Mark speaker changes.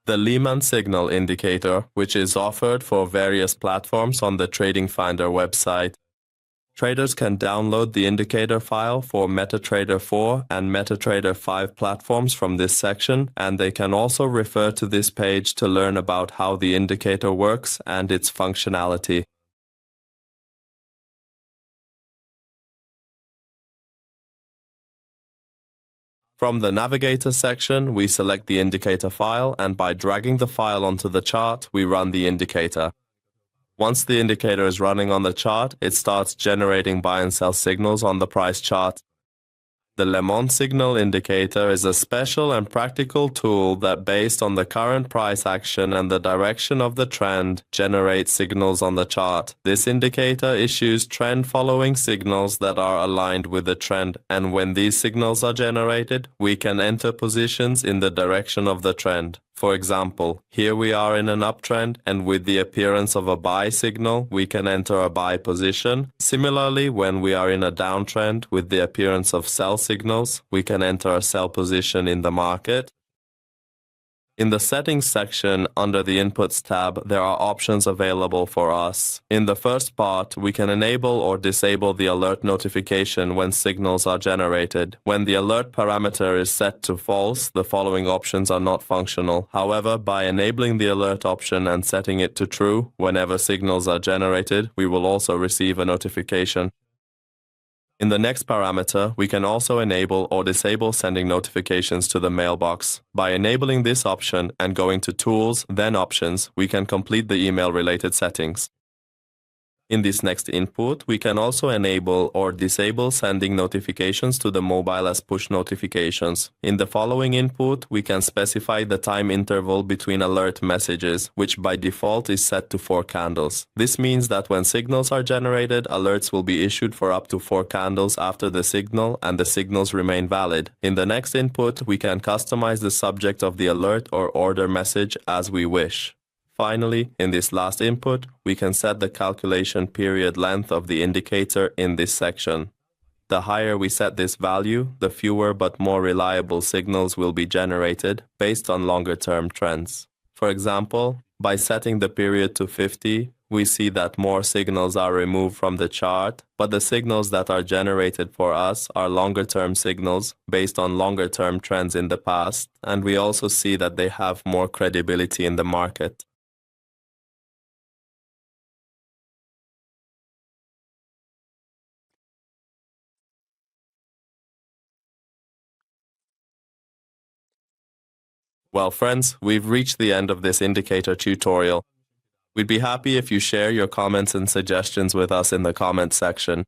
Speaker 1: The Leman Signal Indicator, which is offered for various platforms on the TradingFinder website. Traders can download the indicator file for MetaTrader 4 and MetaTrader 5 platforms from this section, and they can also refer to this page to learn about how the indicator works and its functionality. From the Navigator section, we select the indicator file, and by dragging the file onto the chart, we run the indicator. Once the indicator is running on the chart, it starts generating buy and sell signals on the price chart. The Leman Signal Indicator is a special and practical tool that, based on the current price action and the direction of the trend, generates signals on the chart. This indicator issues trend-following signals that are aligned with the trend, and when these signals are generated, we can enter positions in the direction of the trend. For example, here we are in an uptrend, and with the appearance of a buy signal, we can enter a buy position. Similarly, when we are in a downtrend with the appearance of sell signals, we can enter a sell position in the market. In the Settings section, under the Inputs tab, there are options available for us. In the first part, we can enable or disable the alert notification when signals are generated. When the alert parameter is set to false, the following options are not functional. However, by enabling the alert option and setting it to true, whenever signals are generated, we will also receive a notification. In the next parameter, we can also enable or disable sending notifications to the mailbox. By enabling this option and going to Tools, then Options, we can complete the email-related settings. In this next input, we can also enable or disable sending notifications to the mobile as push notifications. In the following input, we can specify the time interval between alert messages, which by default is set to 4 candles. This means that when signals are generated, alerts will be issued for up to 4 candles after the signal, and the signals remain valid. In the next input, we can customize the subject of the alert or order message as we wish. Finally, in this last input, we can set the calculation period length of the indicator in this section. The higher we set this value, the fewer but more reliable signals will be generated based on longer-term trends. For example, by setting the period to 50, we see that more signals are removed from the chart, but the signals that are generated for us are longer-term signals based on longer-term trends in the past, and we also see that they have more credibility in the market. Well, friends, we've reached the end of this indicator tutorial. We'd be happy if you share your comments and suggestions with us in the comments section.